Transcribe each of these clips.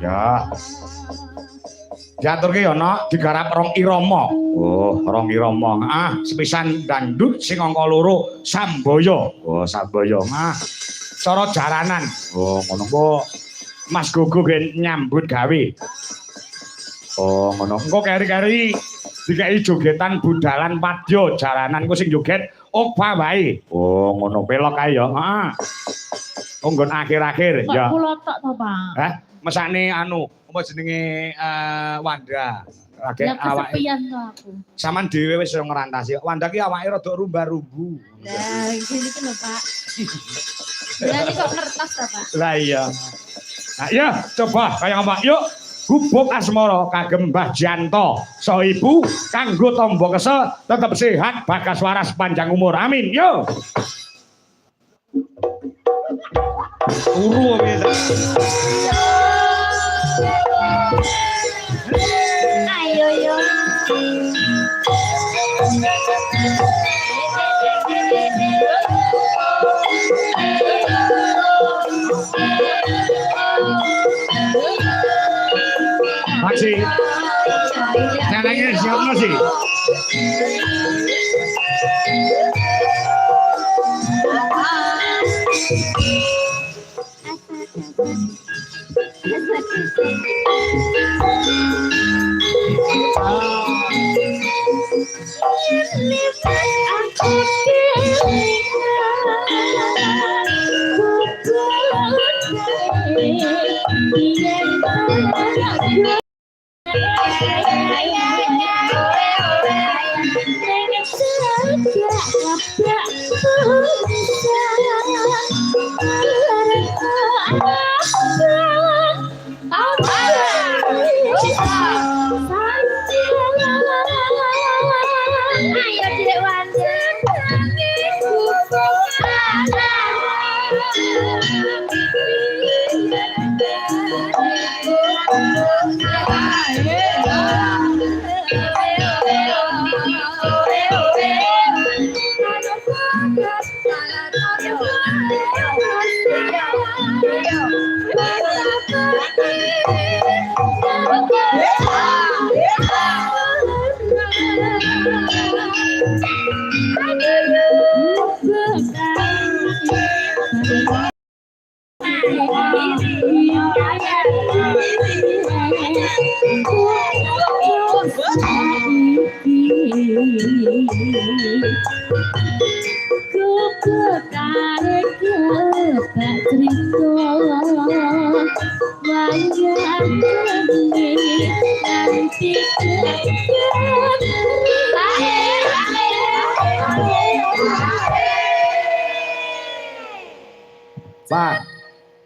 Ya. Diaturke ya ana digarap rong irama. Oh, rong irama. Ah, sepisan dandut sing angka loro Sambaya. Oh, Sambaya. Ah. Cara jaranan. Oh, ngono kok. Mas Gogo gen nyambut gawe. Oh, ngono. Engko keri-keri dikai jogetan budalan padya jaranan ku sing joget Okpa wae. Oh, ngono pelok kae ya. Heeh. Oh, nggon akhir-akhir ya. Kok kula tok to, Pak? Hah? Mesane anu, apa jenenge Wanda. Lagi Ya awake. kesepian to aku. Saman dhewe wis ngrantasi. Wanda ki awake rada rumba-rumbu. Lah, iki lho, Pak. Ya ini kok ngertos to, Pak? Lah iya. Nah, iya, coba kaya apa? Yuk. Gubuk asmara kagem Mbah Janto so ibu kanggo tombo kesel tetep sehat bagas waras panjang umur amin yo turu gitu ayo yo masih caranya siapa sih Pak,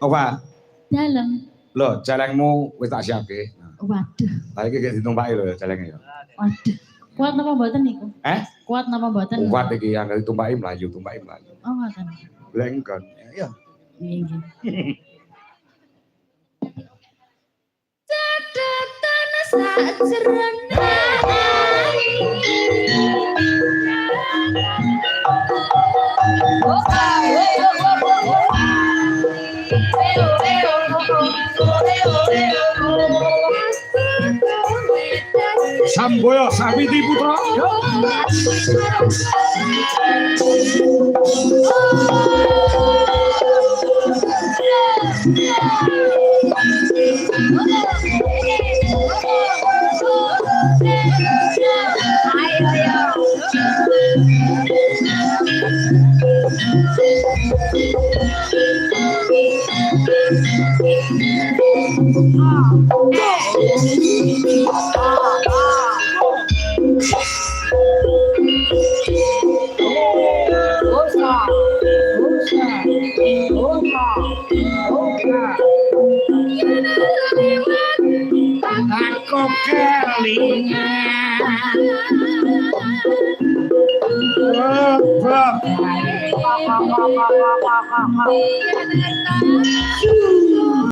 apa? Dalam. Loh, jalengmu wis tak siapke. Waduh. Lah iki ditumpaki lho jalenge ya. Waduh. Kuat napa mboten niku? Kuat napa mboten? Kuat iki angel ditumpaki mlayu, tumpaki mlayu. Oh, ngoten. Blengkon. Ya. Nggih. Catatan sajroning Sambaya Sapiti Putra. Aku kelingan